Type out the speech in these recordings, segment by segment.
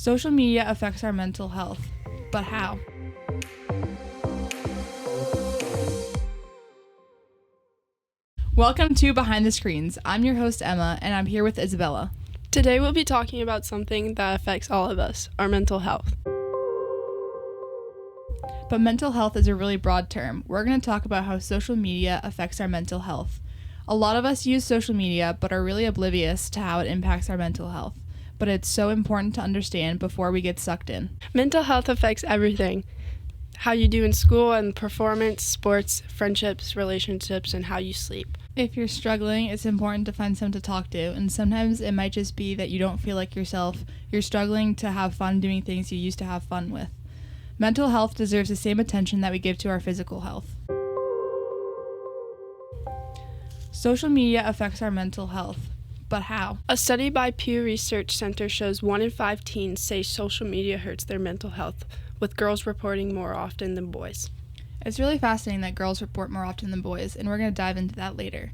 Social media affects our mental health, but how? Welcome to Behind the Screens. I'm your host, Emma, and I'm here with Isabella. Today we'll be talking about something that affects all of us, our mental health. But mental health is a really broad term. We're going to talk about how social media affects our mental health. A lot of us use social media but are really oblivious to how it impacts our mental health. But it's so important to understand before we get sucked in. Mental health affects everything. How you do in school and performance, sports, friendships, relationships, and how you sleep. If you're struggling, it's important to find someone to talk to, and sometimes it might just be that you don't feel like yourself. You're struggling to have fun doing things you used to have fun with. Mental health deserves the same attention that we give to our physical health. Social media affects our mental health, but how? A study by Pew Research Center shows 1 in 5 teens say social media hurts their mental health, with girls reporting more often than boys. It's really fascinating that girls report more often than boys, and we're going to dive into that later.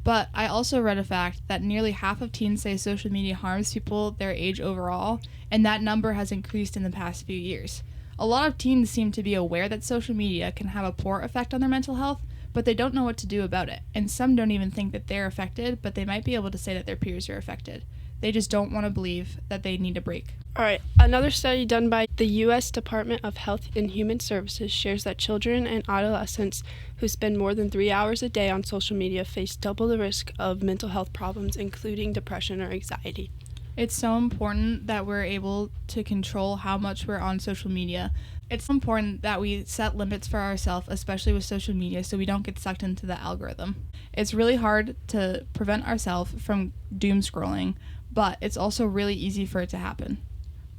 But I also read a fact that nearly half of teens say social media harms people their age overall, and that number has increased in the past few years. A lot of teens seem to be aware that social media can have a poor effect on their mental health, but they don't know what to do about it. And some don't even think that they're affected, but they might be able to say that their peers are affected. They just don't want to believe that they need a break. All right, another study done by the U.S. Department of Health and Human Services shares that children and adolescents who spend more than 3 hours a day on social media face double the risk of mental health problems, including depression or anxiety. It's so important that we're able to control how much we're on social media. It's important that we set limits for ourselves, especially with social media, so we don't get sucked into the algorithm. It's really hard to prevent ourselves from doom scrolling, but it's also really easy for it to happen.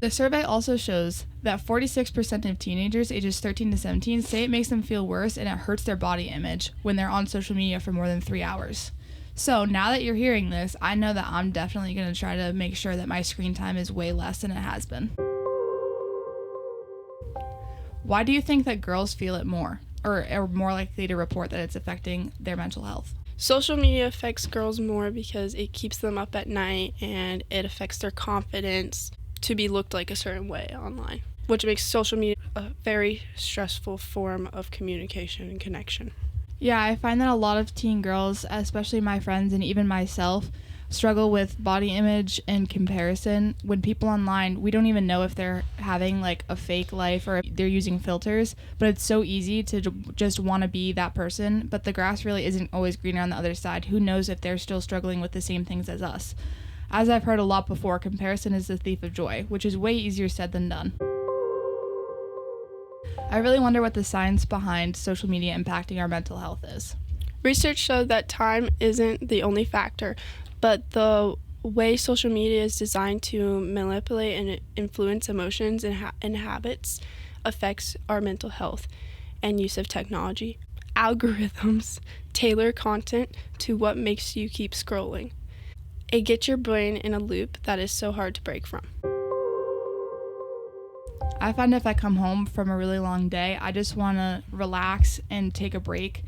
The survey also shows that 46% of teenagers ages 13 to 17 say it makes them feel worse and it hurts their body image when they're on social media for more than 3 hours. So now that you're hearing this, I know that I'm definitely going to try to make sure that my screen time is way less than it has been. Why do you think that girls feel it more, or are more likely to report that it's affecting their mental health? Social media affects girls more because it keeps them up at night and it affects their confidence to be looked like a certain way online, which makes social media a very stressful form of communication and connection. Yeah, I find that a lot of teen girls, especially my friends and even myself, struggle with body image and comparison. When people online, we don't even know if they're having like a fake life or if they're using filters, but it's so easy to just want to be that person, but the grass really isn't always greener on the other side. Who knows if they're still struggling with the same things as us? As I've heard a lot before, comparison is the thief of joy, which is way easier said than done. I really wonder what the science behind social media impacting our mental health is. Research showed that time isn't the only factor, but the way social media is designed to manipulate and influence emotions and habits affects our mental health and use of technology. Algorithms tailor content to what makes you keep scrolling. It gets your brain in a loop that is so hard to break from. I find if I come home from a really long day, I just want to relax and take a break.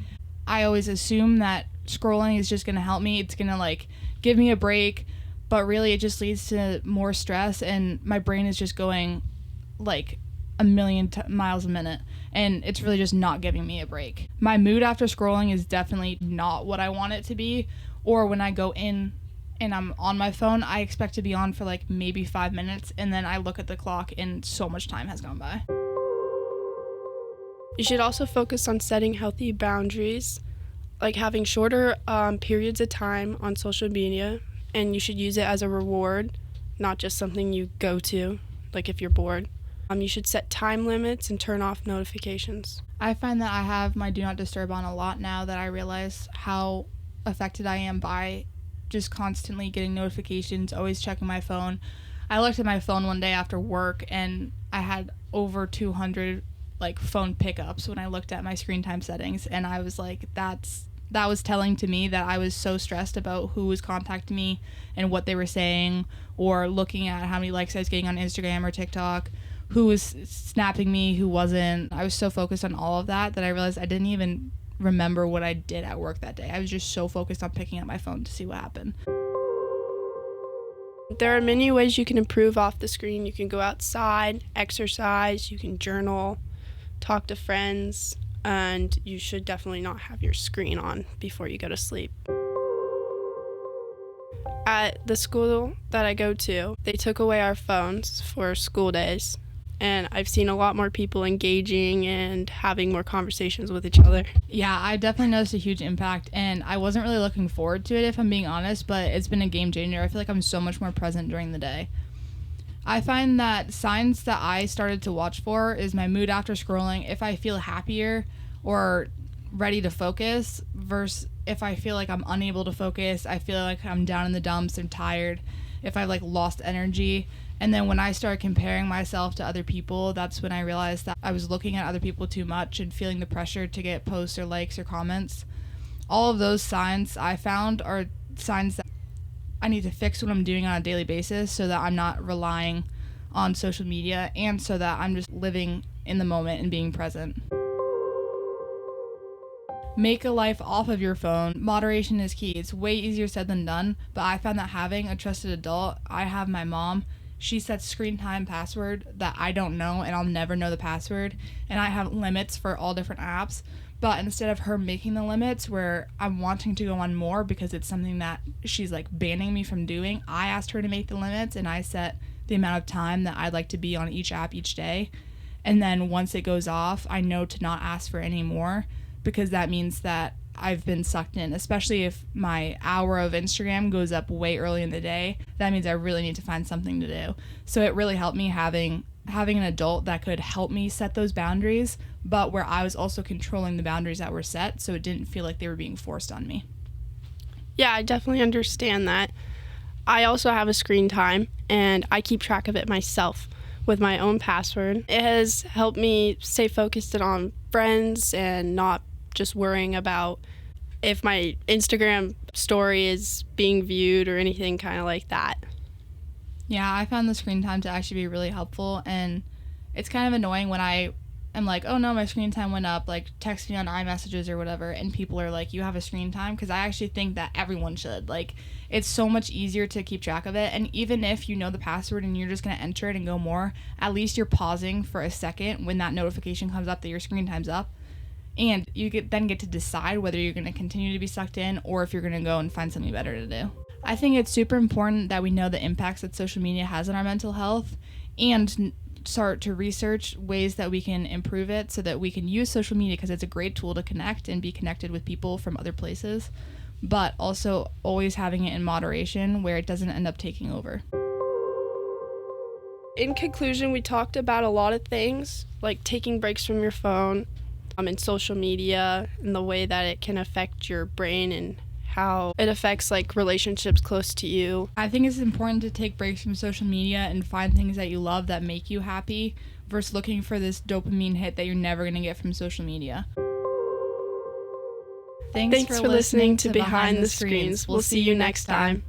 I always assume that scrolling is just going to help me. It's going to give me a break, but really it just leads to more stress and my brain is just going a million miles a minute and it's really just not giving me a break. My mood after scrolling is definitely not what I want it to be, or when I go in and I'm on my phone, I expect to be on for maybe 5 minutes, and then I look at the clock and so much time has gone by. You should also focus on setting healthy boundaries, like having shorter periods of time on social media, and you should use it as a reward, not just something you go to, like if you're bored. You should set time limits and turn off notifications. I find that I have my Do Not Disturb on a lot now that I realize how affected I am by just constantly getting notifications, always checking my phone. I looked at my phone one day after work and I had over 200 phone pickups when I looked at my screen time settings, and I was like, that was telling to me that I was so stressed about who was contacting me and what they were saying, or looking at how many likes I was getting on Instagram or TikTok, who was snapping me, who wasn't. I was so focused on all of that I realized I didn't even remember what I did at work that day. I was just so focused on picking up my phone to see what happened. There are many ways you can improve off the screen. You can go outside, exercise, you can journal, talk to friends, and you should definitely not have your screen on before you go to sleep. At the school that I go to, they took away our phones for school days, and I've seen a lot more people engaging and having more conversations with each other. Yeah, I definitely noticed a huge impact, and I wasn't really looking forward to it, if I'm being honest, but it's been a game changer. I feel like I'm so much more present during the day. I find that signs that I started to watch for is my mood after scrolling, if I feel happier or ready to focus, versus if I feel like I'm unable to focus, I feel like I'm down in the dumps and tired, if I've like lost energy. And then when I started comparing myself to other people, that's when I realized that I was looking at other people too much and feeling the pressure to get posts or likes or comments. All of those signs I found are signs that I need to fix what I'm doing on a daily basis so that I'm not relying on social media and so that I'm just living in the moment and being present. Make a life off of your phone. Moderation is key. It's way easier said than done, but I found that having a trusted adult, I have my mom, she sets screen time password that I don't know and I'll never know the password, and I have limits for all different apps. But instead of her making the limits where I'm wanting to go on more because it's something that she's like banning me from doing, I asked her to make the limits and I set the amount of time that I'd like to be on each app each day. And then once it goes off, I know to not ask for any more, because that means that I've been sucked in, especially if my hour of Instagram goes up way early in the day. That means I really need to find something to do. So it really helped me having an adult that could help me set those boundaries, but where I was also controlling the boundaries that were set, so it didn't feel like they were being forced on me. Yeah, I definitely understand that. I also have a screen time, and I keep track of it myself with my own password. It has helped me stay focused on friends and not just worrying about if my Instagram story is being viewed or anything kind of like that. Yeah, I found the screen time to actually be really helpful, and it's kind of annoying when I am like, oh no, my screen time went up, like text me on iMessages or whatever, and people are like, you have a screen time, because I actually think that everyone should. Like, it's so much easier to keep track of it, and even if you know the password and you're just going to enter it and go more, at least you're pausing for a second when that notification comes up that your screen time's up. And you then get to decide whether you're going to continue to be sucked in or if you're going to go and find something better to do. I think it's super important that we know the impacts that social media has on our mental health and start to research ways that we can improve it so that we can use social media, because it's a great tool to connect and be connected with people from other places, but also always having it in moderation where it doesn't end up taking over. In conclusion, we talked about a lot of things, like taking breaks from your phone, and social media, and the way that it can affect your brain and how it affects like relationships close to you. I think it's important to take breaks from social media and find things that you love that make you happy versus looking for this dopamine hit that you're never going to get from social media. Thanks for listening to Behind the Screens. We'll see you next time.